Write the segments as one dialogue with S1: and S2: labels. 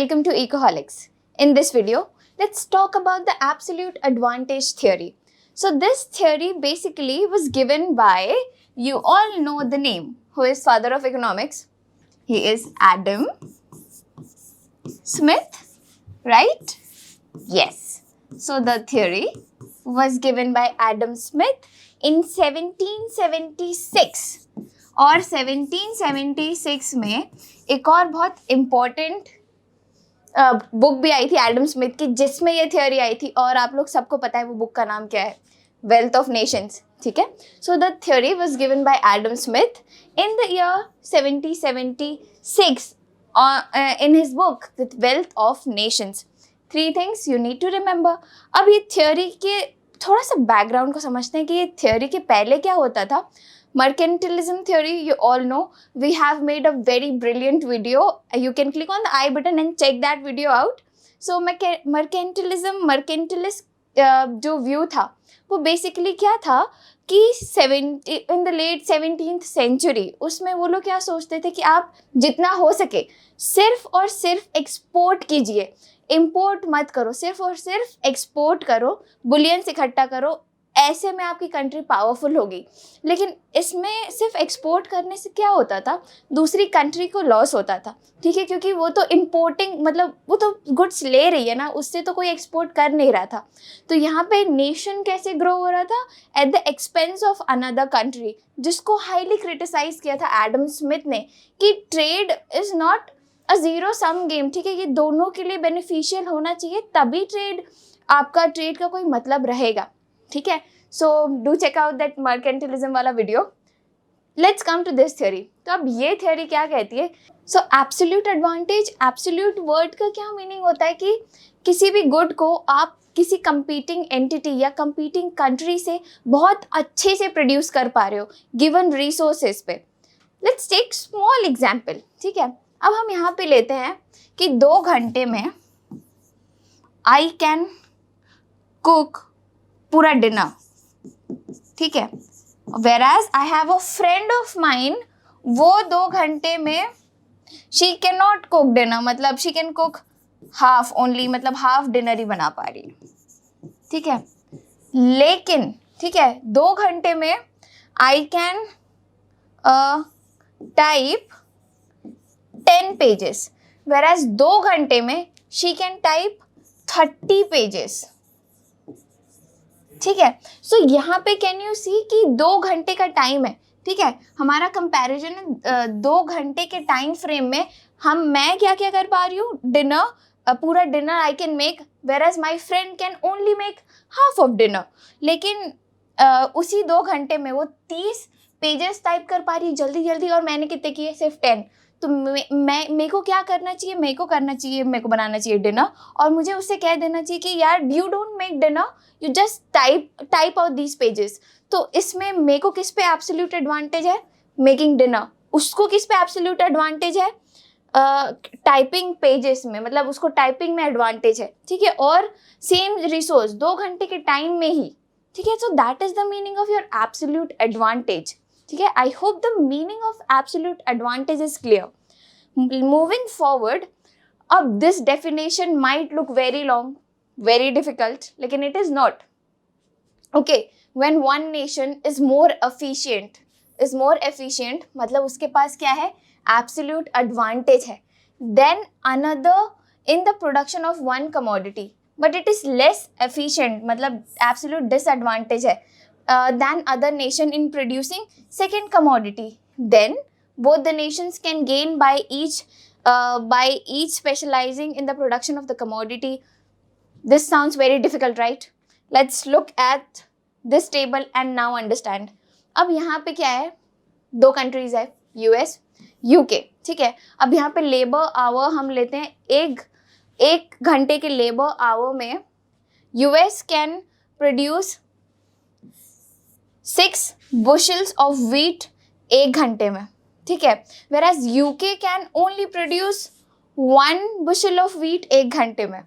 S1: welcome to Ecoholics. In this video, let's talk about the absolute advantage theory. So this theory basically was given by, you all know the name, who is father of economics. He is Adam Smith, right? Yes. So the theory was given by Adam Smith in 1776. और 1776 में एक और बहुत important book भी आई थी Adam Smith की, जिसमें ये थियोरी आई थी, और आप लोग सबको पता है वो बुक का नाम क्या है, वेल्थ ऑफ नेशंस. ठीक है. So the theory was given by Adam Smith in the year 1776 in his book The Wealth of Nations. 3 things you need to remember. अब ये थियोरी के थोड़ा सा बैकग्राउंड को समझते हैं कि ये थियोरी के पहले क्या होता था. Mercantilism theory, you all know, we have made a very brilliant video. You can click on the I button and check that video out. So mercantilist जो व्यू था वो बेसिकली क्या था कि in the late 17th century उसमें वो लोग क्या सोचते थे कि आप जितना हो सके सिर्फ और सिर्फ एक्सपोर्ट कीजिए, इम्पोर्ट मत करो, सिर्फ और सिर्फ एक्सपोर्ट करो, बुलियंस इकट्ठा करो, ऐसे में आपकी कंट्री पावरफुल होगी. लेकिन इसमें सिर्फ एक्सपोर्ट करने से क्या होता था, दूसरी कंट्री को लॉस होता था. ठीक है, क्योंकि वो तो इम्पोर्टिंग, मतलब वो तो गुड्स ले रही है ना, उससे तो कोई एक्सपोर्ट कर नहीं रहा था. तो यहाँ पे नेशन कैसे ग्रो हो रहा था, at the expense of another country, जिसको हाईली क्रिटिसाइज किया था एडम स्मिथ ने कि trade is not a zero sum game. ठीक है, ये दोनों के लिए बेनिफिशियल होना चाहिए, तभी ट्रेड का कोई मतलब रहेगा. ठीक है. So do check out that mercantilism वाला video. Let's come to this theory. तो अब ये थ्योरी क्या कहती है. So absolute advantage, absolute word का क्या मीनिंग होता है कि किसी भी गुड को आप किसी कंपीटिंग एंटिटी या कंपीटिंग कंट्री से बहुत अच्छे से प्रोड्यूस कर पा रहे हो गिवन रिसोर्सेज पे. Let's take small example. ठीक है, अब हम यहाँ पे लेते हैं कि 2 घंटे में आई कैन कुक पूरा डिनर. ठीक है. Whereas I have a friend of mine, वो 2 घंटे में she cannot cook dinner, मतलब she can cook half only, मतलब हाफ डिनर ही बना पा रही है. ठीक है. लेकिन ठीक है, 2 घंटे में I can type 10 pages, whereas 2 घंटे में she can type 30 pages. ठीक है. सो यहाँ पे कैन यू सी कि 2 घंटे का टाइम है. ठीक है, हमारा कंपैरिजन है 2 घंटे के टाइम फ्रेम में मैं क्या क्या कर पा रही हूँ, डिनर, पूरा dinner I can make, whereas my friend can only make half of dinner. लेकिन उसी 2 घंटे में वो 30 पेजेस टाइप कर पा रही है जल्दी जल्दी, और मैंने कितने किए, सिर्फ 10. तो मेरे को क्या करना चाहिए, मेरे को बनाना चाहिए डिनर, और मुझे उससे कह देना चाहिए कि यार you don't make dinner, you just type out these pages. तो इसमें मेरे को किस पे एब्सोल्यूट एडवांटेज है, मेकिंग डिनर. उसको किस पे एब्सोल्यूट एडवांटेज है, टाइपिंग पेजेस में, मतलब उसको टाइपिंग में एडवांटेज है. ठीक है, और सेम रिसोर्स 2 घंटे के टाइम में ही. ठीक है. So that is the meaning of your absolute advantage. ठीक है. I hope the meaning of absolute advantage is clear. Moving forward, अब this definition might look very long, very difficult, लेकिन it is not. Okay, when one nation is more efficient, मतलब उसके पास क्या है, absolute advantage है, then another in the production of one commodity, but it is less efficient, मतलब absolute disadvantage है than other nation in producing second commodity, then both the nations can gain by each specializing in the production of the commodity. This sounds very difficult, right? Let's look at this table and now understand. अब यहाँ पे क्या है, 2 countries है, US, UK. ठीक है. अब यहाँ पे लेबर आवर हम लेते हैं, एक घंटे के लेबर आवर में US can produce 6 bushels of wheat 1 घंटे में. ठीक है. Whereas UK can only produce 1 bushel of wheat 1 घंटे में.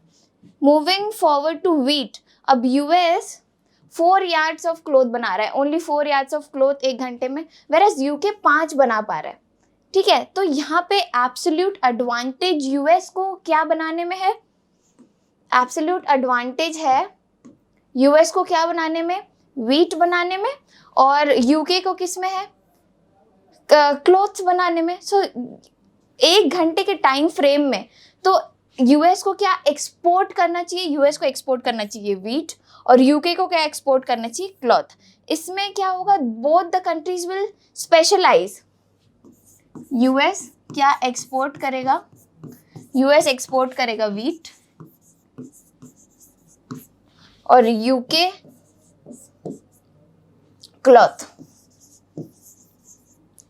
S1: मूविंग फॉरवर्ड टू वीट, अब US 4 yards ऑफ क्लोथ बना रहा है, ओनली 4 yards ऑफ क्लोथ 1 घंटे में, वेयर एज UK 5 बना पा रहा है. ठीक है, तो यहाँ पे एब्सोल्यूट एडवांटेज यूएस को क्या बनाने में है, एब्सोल्यूट एडवांटेज है यूएस को क्या बनाने में, व्हीट बनाने में, और यूके को किस में है, क्लॉथ्स बनाने में। सो 1 घंटे के टाइम फ्रेम में तो यूएस को क्या एक्सपोर्ट करना चाहिए, यूएस को एक्सपोर्ट करना चाहिए व्हीट, और यूके को क्या एक्सपोर्ट करना चाहिए, क्लॉथ। इसमें क्या होगा, both the countries will specialise. US क्या एक्सपोर्ट करेगा, यूएस एक्सपोर्ट करेगा व्हीट, और यूके क्लॉथ।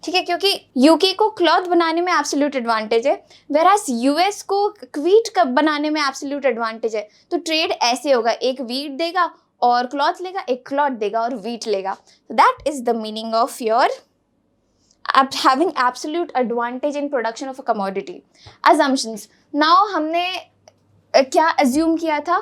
S1: ठीक है, क्योंकि यूके को क्लॉथ बनाने में एब्सोल्यूट एडवांटेज है, वेरास यूएस को व्हीट बनाने में एब्सोल्यूट एडवांटेज है। तो ट्रेड ऐसे होगा, एक व्हीट देगा और क्लॉथ लेगा, एक क्लॉथ देगा और व्हीट लेगा। That is the meaning of your having absolute advantage in production of a commodity. Assumptions. Now हमने क्या assume किया था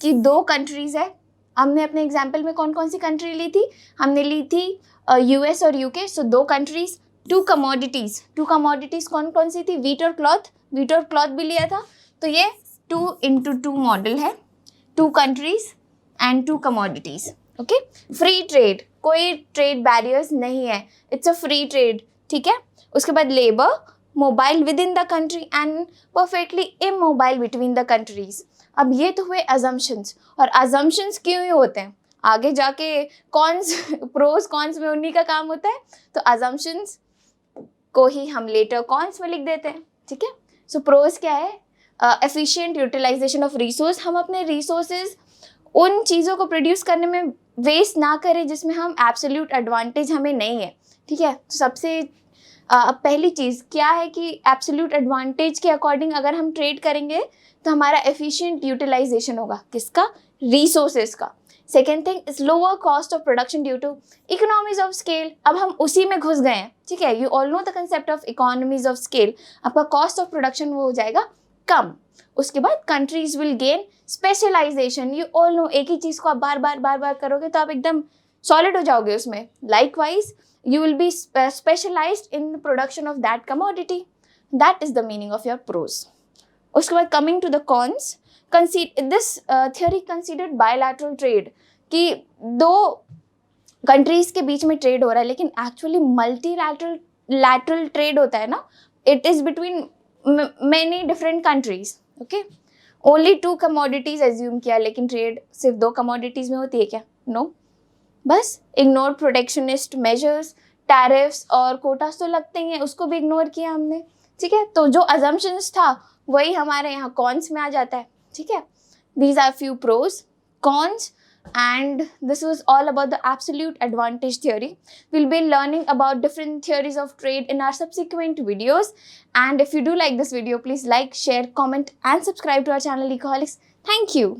S1: कि 2 कंट्रीज है। हमने अपने एग्जाम्पल में कौन कौन सी कंट्री ली थी, हमने ली थी यूएस और यूके। सो 2 कंट्रीज, 2 कमोडिटीज। 2 कमोडिटीज कौन कौन सी थी, व्हीट और क्लॉथ। व्हीट और क्लॉथ भी लिया था, तो ये 2x2 मॉडल है, 2 countries and 2 commodities. Okay, free trade, कोई ट्रेड बैरियर्स नहीं है, इट्स अ फ्री ट्रेड। ठीक है, उसके बाद labour mobile with in the country and perfectly immobile between the countries. अब ये तो हुए अजम्पशंस, और अजम्पशंस क्यों ही होते हैं, आगे जाके कॉन्स प्रोज कॉन्स में उन्हीं का काम होता है, तो अजम्पशंस को ही हम लेटर कॉन्स में लिख देते हैं। ठीक है, सो प्रोज क्या है, एफिशिएंट यूटिलाइजेशन ऑफ रिसोर्स। हम अपने रिसोर्सेज उन चीज़ों को प्रोड्यूस करने में वेस्ट ना करें जिसमें हम एब्सोल्यूट एडवांटेज हमें नहीं है। ठीक है, तो सबसे पहली चीज़ क्या है कि एब्सोल्यूट एडवांटेज के अकॉर्डिंग अगर हम ट्रेड करेंगे तो हमारा एफिशिएंट यूटिलाइजेशन होगा, किसका, रिसोर्सेज का। Second thing is lower cost of production due to economies of scale. अब हम उसी में घुस गए हैं। ठीक है, you all know the concept of economies of scale. आपका कॉस्ट ऑफ प्रोडक्शन वो हो जाएगा कम। उसके बाद countries will gain specialisation. You all know, एक ही चीज़ को आप बार बार करोगे तो आप एकदम सॉलिड हो जाओगे उसमें। Likewise you will be specialized in the production of that commodity. That is the meaning of your pros. उसके बाद coming to the cons, this theory considered bilateral trade, कि 2 countries के बीच में trade हो रहा है, लेकिन actually multilateral trade होता है ना, it is between many different countries. Okay, only 2 commodities assume किया, लेकिन trade सिर्फ 2 commodities में होती है क्या, no. बस इग्नोर प्रोटेक्शनिस्ट मेजर्स, टैरिफ्स और कोटास तो लगते ही हैं, उसको भी इग्नोर किया हमने। ठीक है, तो जो अजम्पशंस था वही हमारे यहाँ कॉन्स में आ जाता है। ठीक है, these are few pros, cons, and this was all about the absolute advantage theory. We'll be learning about different theories of trade in our subsequent videos, and if you do like this video, please like, share, comment and subscribe to our channel Ecoholics. Thank you.